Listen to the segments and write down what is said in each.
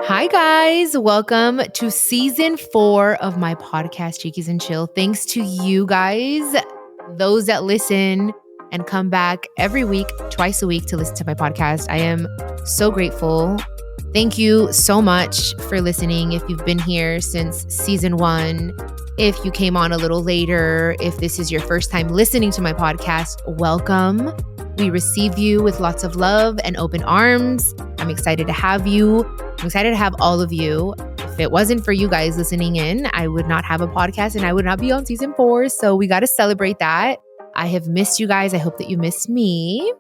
Hi, guys. Welcome to season 4 of my podcast, Chiquis and Chill. Thanks to you guys, those that listen and come back every week, twice a week to listen to my podcast. I am so grateful. Thank you so much for listening. If you've been here since season 1, if you came on a little later, if this is your first time listening to my podcast, welcome. We receive you with lots of love and open arms. I'm excited to have you. I'm excited to have all of you. If it wasn't for you guys listening in, I would not have a podcast and I would not be on season 4. So we got to celebrate that. I have missed you guys. I hope that you missed me.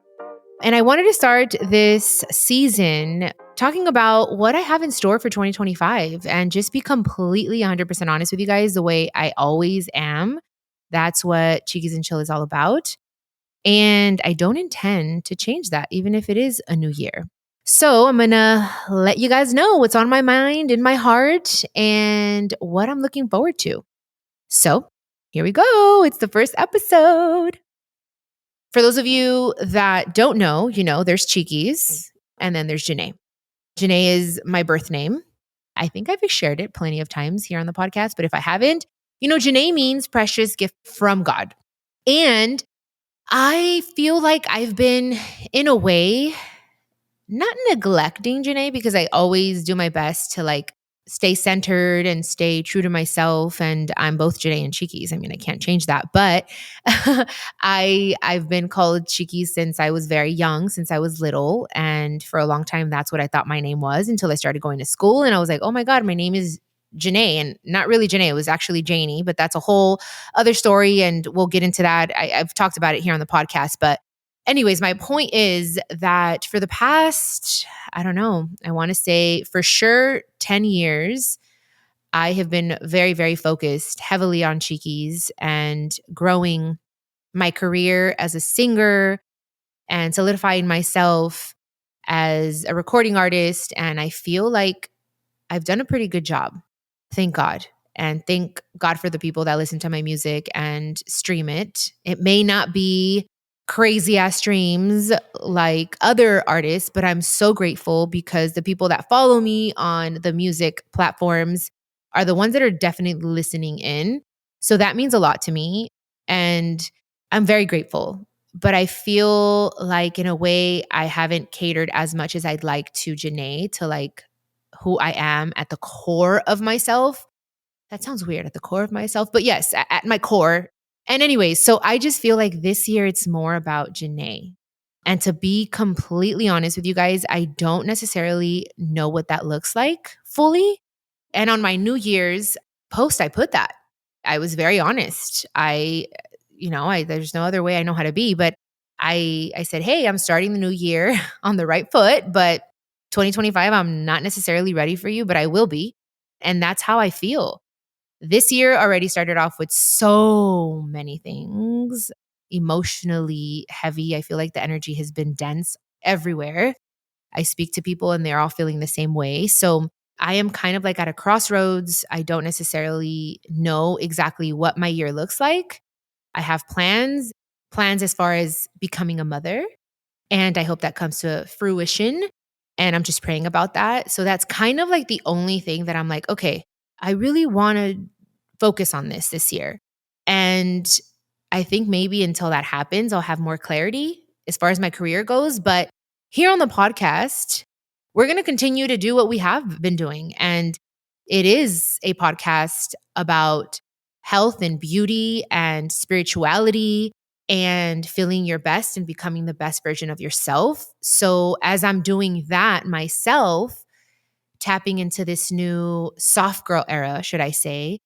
And I wanted to start this season talking about what I have in store for 2025 and just be completely 100% honest with you guys the way I always am. That's what Chiquis and Chill is all about. And I don't intend to change that, even if it is a new year. So I'm going to let you guys know what's on my mind, in my heart, and what I'm looking forward to. So here we go. It's the first episode. For those of you that don't know, you know, there's Chiquis and then there's Janae. Janae is my birth name. I think I've shared it plenty of times here on the podcast, but if I haven't, you know, Janae means precious gift from God. And I feel like I've been, in a way, not neglecting Janae because I always do my best to stay centered and stay true to myself. And I'm both Janae and Chiquis. I mean, I can't change that. But I've been called Chiquis since I was very young, since I was little. And for a long time, that's what I thought my name was until I started going to school. And I was like, oh my God, my name is Janae, and not really Janae. It was actually Janie, but that's a whole other story. And we'll get into that. I've talked about it here on the podcast, but anyways, my point is that for the past, I don't know, I want to say for sure 10 years, I have been very, very focused heavily on Chiquis and growing my career as a singer and solidifying myself as a recording artist. And I feel like I've done a pretty good job. Thank God. And thank God for the people that listen to my music and stream it. It may not be crazy ass streams like other artists, but I'm so grateful because the people that follow me on the music platforms are the ones that are definitely listening in. So that means a lot to me. And I'm very grateful. But I feel like in a way I haven't catered as much as I'd like to Janae, to who I am at the core of myself. That sounds weird, at the core of myself, but yes, at my core. And anyways, so I just feel like this year it's more about Janae. And to be completely honest with you guys, I don't necessarily know what that looks like fully. And on my New Year's post, I put that. I was very honest. There's no other way I know how to be, but I said, hey, I'm starting the new year on the right foot, but 2025, I'm not necessarily ready for you, but I will be. And that's how I feel. This year already started off with so many things, emotionally heavy. I feel like the energy has been dense everywhere. I speak to people and they're all feeling the same way. So I am kind of at a crossroads. I don't necessarily know exactly what my year looks like. I have plans as far as becoming a mother. And I hope that comes to fruition. And I'm just praying about that. So that's kind of the only thing that I'm like, okay, I really want to focus on this year. And I think maybe until that happens, I'll have more clarity as far as my career goes. But here on the podcast, we're going to continue to do what we have been doing. And it is a podcast about health and beauty and spirituality and feeling your best and becoming the best version of yourself. So as I'm doing that myself, tapping into this new soft girl era, should I say,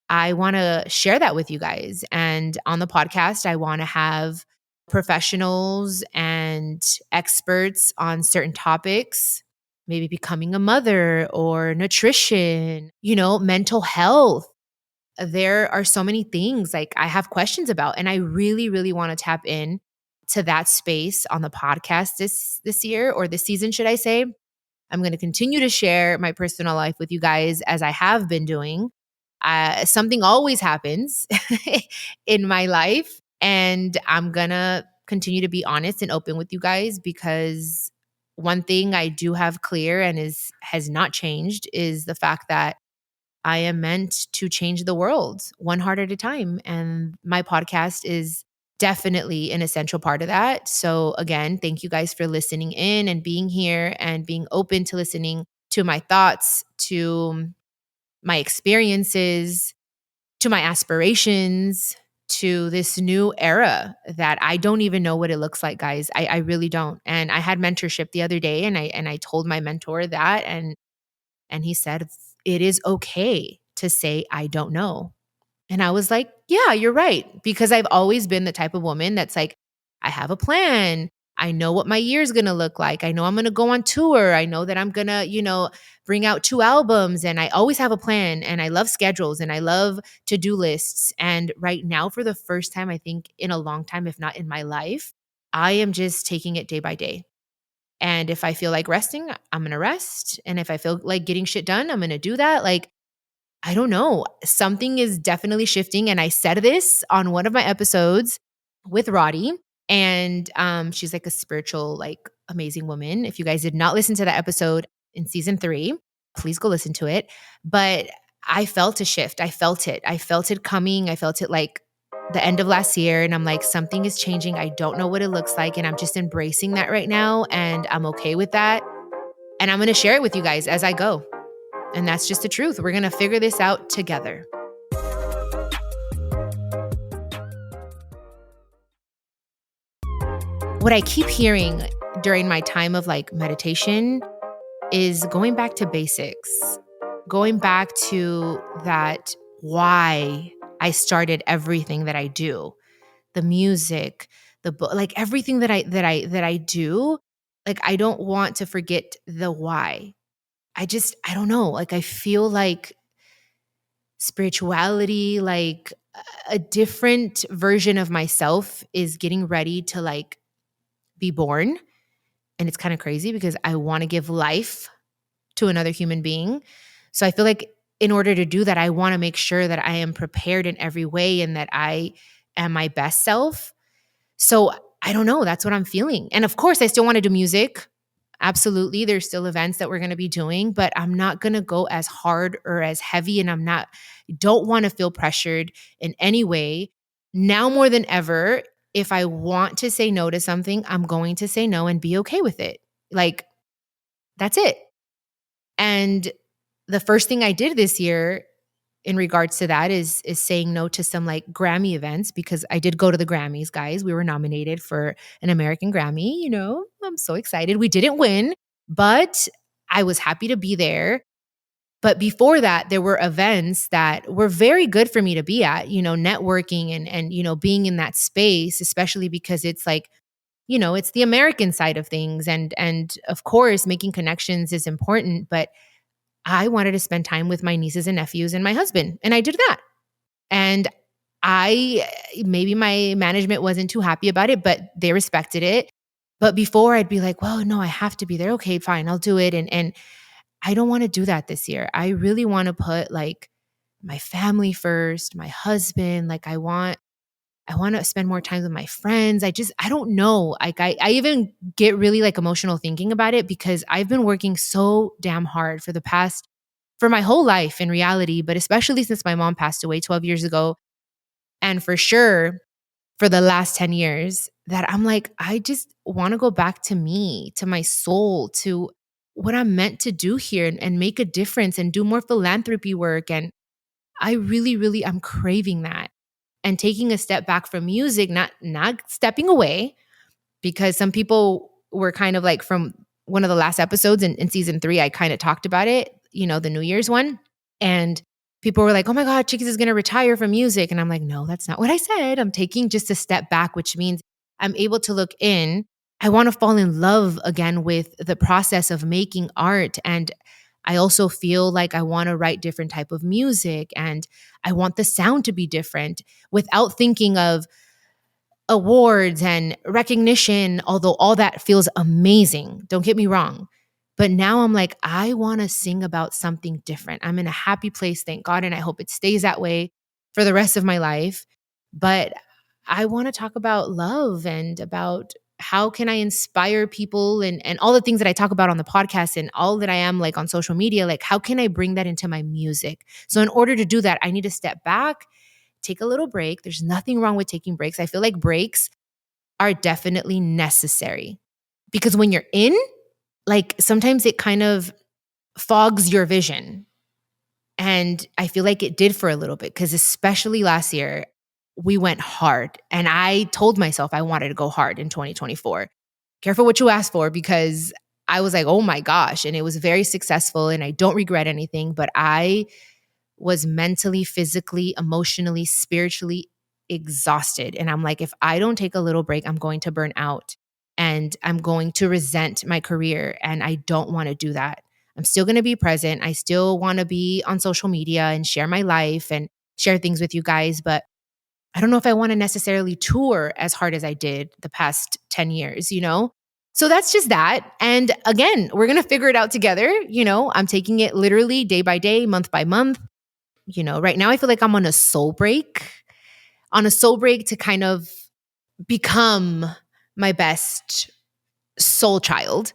I want to share that with you guys. And on the podcast, I want to have professionals and experts on certain topics, maybe becoming a mother or nutrition, mental health. There are so many things I have questions about, and I really, really want to tap in to that space on the podcast this year, or this season, should I say. I'm going to continue to share my personal life with you guys as I have been doing. Something always happens in my life, and I'm going to continue to be honest and open with you guys because one thing I do have clear and has not changed is the fact that I am meant to change the world one heart at a time. And my podcast is definitely an essential part of that. So, again, thank you guys for listening in and being here and being open to listening to my thoughts, to my experiences, to my aspirations, to this new era that I don't even know what it looks like, guys. I really don't. And I had mentorship the other day, and I told my mentor that, and he said it is okay to say I don't know. And I was like, yeah, you're right. Because I've always been the type of woman that's like, I have a plan. I know what my year's gonna look like. I know I'm gonna go on tour. I know that I'm gonna, bring out 2 albums. And I always have a plan. And I love schedules and I love to-do lists. And right now, for the first time, I think in a long time, if not in my life, I am just taking it day by day. And if I feel like resting, I'm gonna rest. And if I feel like getting shit done, I'm gonna do that. Like, I don't know. Something is definitely shifting. And I said this on one of my episodes with Roddy. And she's like a spiritual, like amazing woman. If you guys did not listen to that episode in season 3, please go listen to it. But I felt a shift. I felt it. I felt it coming. I felt it like the end of last year. And I'm like, something is changing. I don't know what it looks like. And I'm just embracing that right now. And I'm okay with that. And I'm going to share it with you guys as I go. And that's just the truth. We're going to figure this out together. What I keep hearing during my time of like meditation is going back to basics, going back to that why I started everything that I do, the music, the book, like everything that I do. Like, I don't want to forget the why. I don't know. Like, I feel like spirituality, like a different version of myself is getting ready to like be born. And it's kind of crazy because I want to give life to another human being. So I feel like in order to do that, I want to make sure that I am prepared in every way and that I am my best self. So I don't know. That's what I'm feeling. And of course, I still want to do music. Absolutely. There's still events that we're going to be doing, but I'm not going to go as hard or as heavy. And don't want to feel pressured in any way. Now more than ever, if I want to say no to something, I'm going to say no and be okay with it. Like, that's it. And the first thing I did this year in regards to that is saying no to some like Grammy events, because I did go to the Grammys, guys. We were nominated for an American Grammy. I'm so excited. We didn't win, but I was happy to be there. But before that, there were events that were very good for me to be at, networking and being in that space, especially because it's like, it's the American side of things. And of course, making connections is important, but I wanted to spend time with my nieces and nephews and my husband, and I did that. And maybe my management wasn't too happy about it, but they respected it. But before, I'd be like, well, no, I have to be there. Okay, fine, I'll do it. And I don't want to do that this year. I really want to put like my family first, my husband. Like, I want to spend more time with my friends. I don't know. Like, I even get really like emotional thinking about it because I've been working so damn hard for my whole life in reality, but especially since my mom passed away 12 years ago. And for sure, for the last 10 years, that I'm like, I just want to go back to me, to my soul, to what I'm meant to do here and make a difference and do more philanthropy work. And I really, really, I'm craving that. And taking a step back from music, not stepping away, because some people were kind of like, from one of the last episodes in season 3, I kind of talked about it, the New Year's one. And people were like, oh my God, Chiquis is going to retire from music. And I'm like, no, that's not what I said. I'm taking just a step back, which means I'm able to look in. I want to fall in love again with the process of making art. And I also feel like I want to write different type of music, and I want the sound to be different without thinking of awards and recognition, although all that feels amazing. Don't get me wrong. But now I'm like, I want to sing about something different. I'm in a happy place, thank God, and I hope it stays that way for the rest of my life. But I want to talk about love and about how can I inspire people and all the things that I talk about on the podcast and all that I am like on social media, like how can I bring that into my music? So in order to do that, I need to step back, take a little break. There's nothing wrong with taking breaks. I feel like breaks are definitely necessary because when you're in, like sometimes it kind of fogs your vision. And I feel like it did for a little bit because especially last year, we went hard. And I told myself I wanted to go hard in 2024. Careful what you ask for because I was like, oh my gosh. And it was very successful and I don't regret anything, but I was mentally, physically, emotionally, spiritually exhausted. And I'm like, if I don't take a little break, I'm going to burn out and I'm going to resent my career. And I don't want to do that. I'm still going to be present. I still want to be on social media and share my life and share things with you guys. But I don't know if I want to necessarily tour as hard as I did the past 10 years, you know? So that's just that. And again, we're going to figure it out together. You know, I'm taking it literally day by day, month by month. You know, right now I feel like I'm on a soul break, to kind of become my best soul child.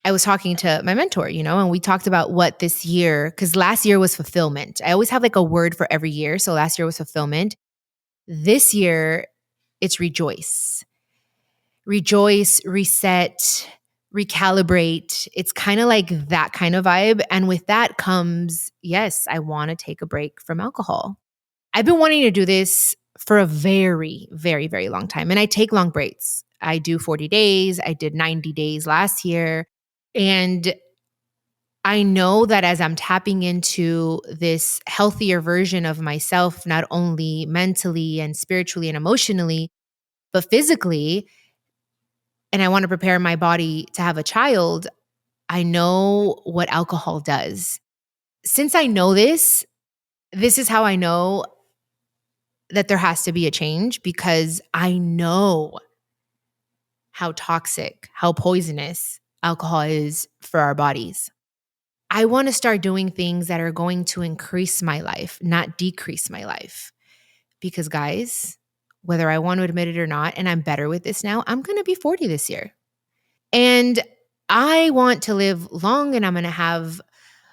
I was talking to my mentor, you know, and we talked about what this year, because last year was fulfillment. I always have like a word for every year. So last year was fulfillment. This year, it's rejoice. Rejoice, reset, recalibrate. It's kind of like that kind of vibe. And with that comes, yes, I want to take a break from alcohol. I've been wanting to do this for a very, very, very long time. And I take long breaks. I do 40 days. I did 90 days last year. And I know that as I'm tapping into this healthier version of myself, not only mentally and spiritually and emotionally, but physically, and I want to prepare my body to have a child, I know what alcohol does. Since I know this is how I know that there has to be a change because I know how toxic, how poisonous alcohol is for our bodies. I want to start doing things that are going to increase my life, not decrease my life. Because, guys, whether I want to admit it or not, and I'm better with this now, I'm going to be 40 this year. And I want to live long and I'm going to have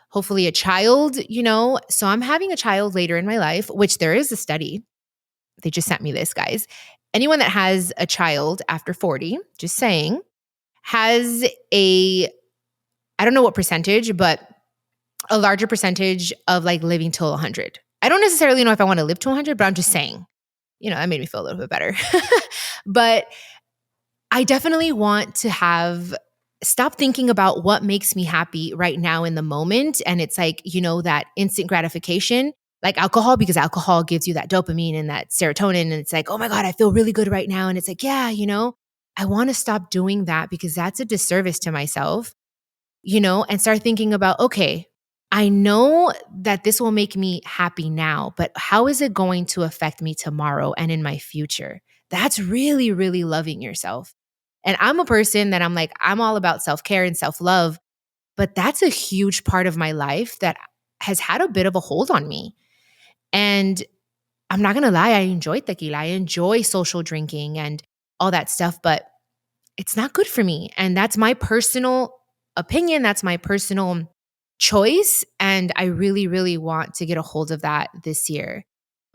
hopefully a child, you know. So I'm having a child later in my life, which there is a study. They just sent me this, guys. Anyone that has a child after 40, just saying, has I don't know what percentage, but a larger percentage of like living till 100. I don't necessarily know if I want to live to 100, but I'm just saying, you know, that made me feel a little bit better. But I definitely want to stop thinking about what makes me happy right now in the moment. And it's like, you know, that instant gratification, like alcohol, because alcohol gives you that dopamine and that serotonin. And it's like, oh my God, I feel really good right now. And it's like, yeah, you know, I want to stop doing that because that's a disservice to myself, you know, and start thinking about, okay, I know that this will make me happy now, but how is it going to affect me tomorrow and in my future? That's really, really loving yourself. And I'm a person that I'm like, I'm all about self-care and self-love, but that's a huge part of my life that has had a bit of a hold on me. And I'm not going to lie, I enjoy tequila. I enjoy social drinking and all that stuff, but it's not good for me. And that's my personal opinion. That's my personal choice. And I really, really want to get a hold of that this year.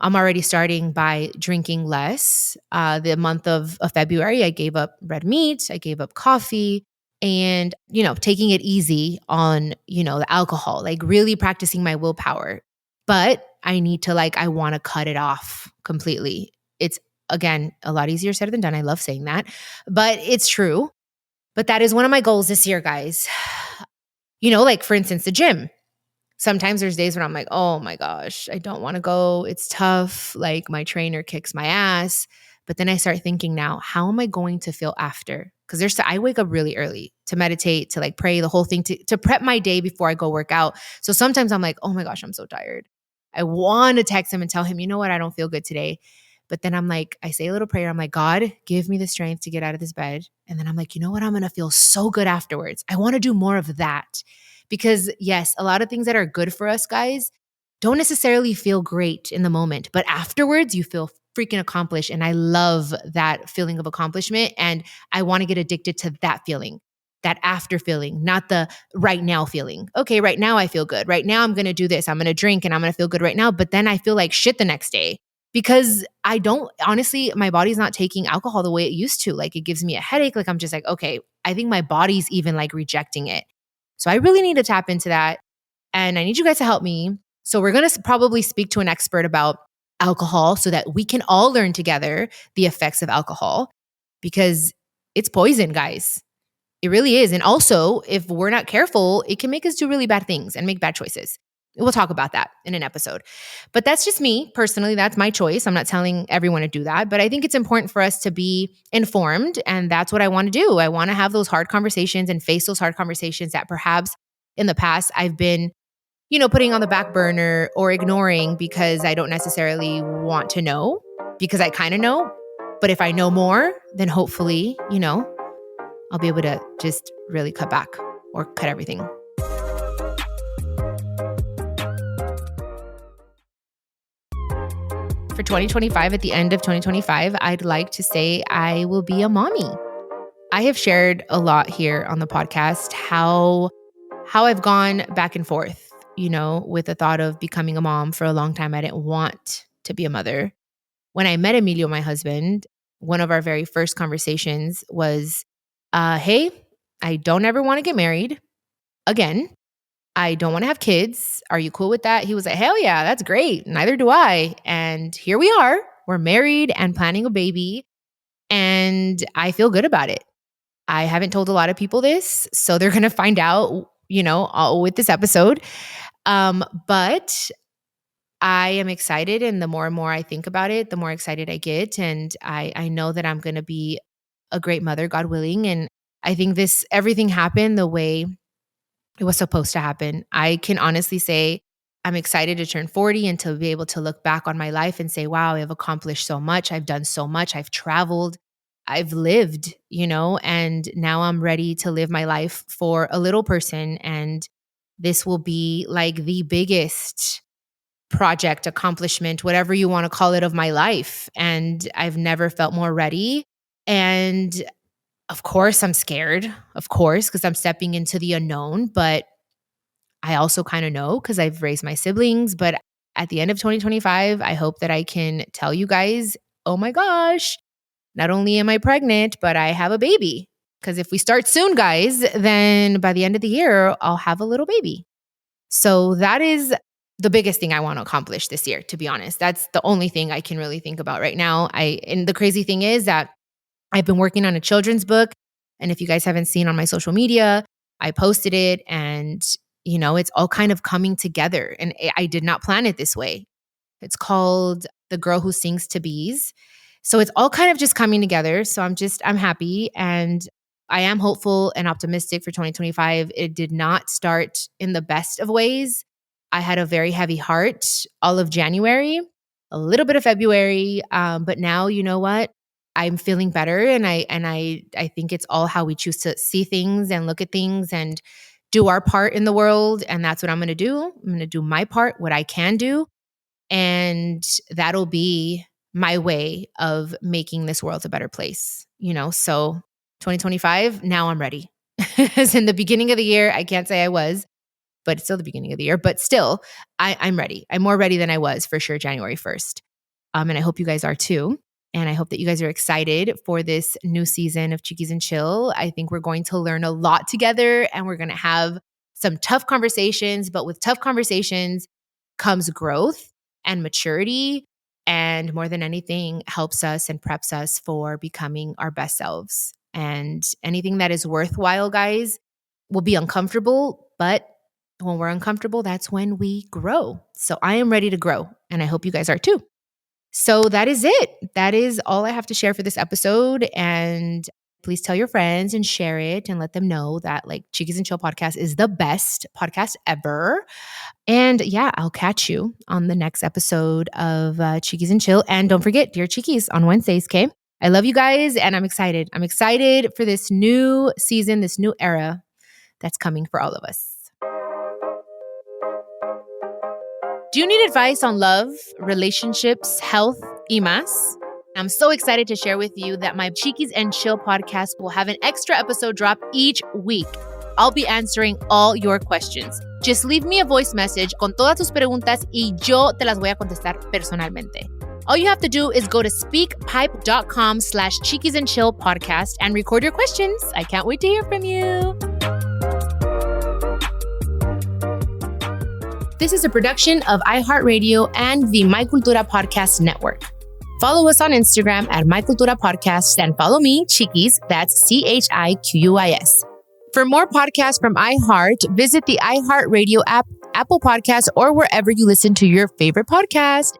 I'm already starting by drinking less. The month of February, I gave up red meat, I gave up coffee, and, you know, taking it easy on, you know, the alcohol, like really practicing my willpower. But I need to I want to cut it off completely. It's, again, a lot easier said than done. I love saying that, but it's true. But that is one of my goals this year, guys. You know, like for instance, the gym. Sometimes there's days when I'm like, oh my gosh, I don't want to go. It's tough. Like my trainer kicks my ass. But then I start thinking now, how am I going to feel after? Because I wake up really early to meditate, to like pray, the whole thing, to prep my day before I go work out. So sometimes I'm like, oh my gosh, I'm so tired. I want to text him and tell him, you know what, I don't feel good today. But then I'm like, I say a little prayer. I'm like, God, give me the strength to get out of this bed. And then I'm like, you know what? I'm going to feel so good afterwards. I want to do more of that. Because yes, a lot of things that are good for us, guys, don't necessarily feel great in the moment. But afterwards, you feel freaking accomplished. And I love that feeling of accomplishment. And I want to get addicted to that feeling, that after feeling, not the right now feeling. Okay, right now I feel good. Right now I'm going to do this. I'm going to drink and I'm going to feel good right now. But then I feel like shit the next day because I don't, honestly, my body's not taking alcohol the way it used to. Like it gives me a headache. Like I'm just like, okay, I think my body's even like rejecting it. So I really need to tap into that. And I need you guys to help me. So we're going to probably speak to an expert about alcohol so that we can all learn together the effects of alcohol because it's poison, guys. It really is. And also, if we're not careful, it can make us do really bad things and make bad choices. We'll talk about that in an episode. But that's just me personally. That's my choice. I'm not telling everyone to do that. But I think it's important for us to be informed. And that's what I want to do. I want to have those hard conversations and face those hard conversations that perhaps in the past I've been, putting on the back burner or ignoring because I don't necessarily want to know, because I kind of know. But if I know more, then hopefully, I'll be able to just really cut back or cut everything. For 2025, at the end of 2025, I'd like to say I will be a mommy. I have shared a lot here on the podcast how I've gone back and forth, with the thought of becoming a mom. For a long time, I didn't want to be a mother. When I met Emilio, my husband, one of our very first conversations was, hey, I don't ever want to get married again. I don't want to have kids. Are you cool with that? He was like, hell yeah, that's great. Neither do I. And here we are. We're married and planning a baby. And I feel good about it. I haven't told a lot of people this, so they're going to find out, with this episode. But I am excited. And the more and more I think about it, the more excited I get. And I know that I'm going to be a great mother, God willing. And I think everything happened the way it was supposed to happen. I can honestly say I'm excited to turn 40 and to be able to look back on my life and say, wow, I've accomplished so much. I've done so much. I've traveled. I've lived, and now I'm ready to live my life for a little person. And this will be like the biggest project, accomplishment, whatever you want to call it, of my life. And I've never felt more ready. And of course, I'm scared, because I'm stepping into the unknown, but I also kind of know because I've raised my siblings. But at the end of 2025, I hope that I can tell you guys, oh my gosh, not only am I pregnant, but I have a baby. Because if we start soon, guys, then by the end of the year, I'll have a little baby. So that is the biggest thing I want to accomplish this year, to be honest. That's the only thing I can really think about right now. And the crazy thing is that I've been working on a children's book. And if you guys haven't seen on my social media, I posted it and, it's all kind of coming together. And I did not plan it this way. It's called The Girl Who Sings to Bees. So it's all kind of just coming together. So I'm happy and I am hopeful and optimistic for 2025. It did not start in the best of ways. I had a very heavy heart all of January, a little bit of February. But now, you know what? I'm feeling better. And I think it's all how we choose to see things and look at things and do our part in the world. And that's what I'm going to do. I'm going to do my part, what I can do. And that'll be my way of making this world a better place, So 2025, now I'm ready. As in the beginning of the year, I can't say I was, but it's still the beginning of the year. But still, I'm ready. I'm more ready than I was for sure January 1st. And I hope you guys are too. And I hope that you guys are excited for this new season of Chiquis and Chill. I think we're going to learn a lot together and we're going to have some tough conversations. But with tough conversations comes growth and maturity. And more than anything, helps us and preps us for becoming our best selves. And anything that is worthwhile, guys, will be uncomfortable. But when we're uncomfortable, that's when we grow. So I am ready to grow. And I hope you guys are too. So that is it. That is all I have to share for this episode. And please tell your friends and share it and let them know that Chiquis and Chill podcast is the best podcast ever. And yeah, I'll catch you on the next episode of Chiquis and Chill. And don't forget, Dear Chiquis on Wednesdays, okay? I love you guys and I'm excited. I'm excited for this new season, this new era that's coming for all of us. Do you need advice on love, relationships, health, y más. I'm so excited to share with you that my Chiquis and Chill podcast will have an extra episode drop each week. I'll be answering all your questions. Just leave me a voice message con todas tus preguntas y yo te las voy a contestar personalmente. All you have to do is go to speakpipe.com/Chiquis and Chill podcast and record your questions. I can't wait to hear from you. This is a production of iHeartRadio and the My Cultura Podcast Network. Follow us on Instagram at My Cultura Podcast and follow me, Chiquis, that's CHIQUIS. For more podcasts from iHeart, visit the iHeartRadio app, Apple Podcasts, or wherever you listen to your favorite podcast.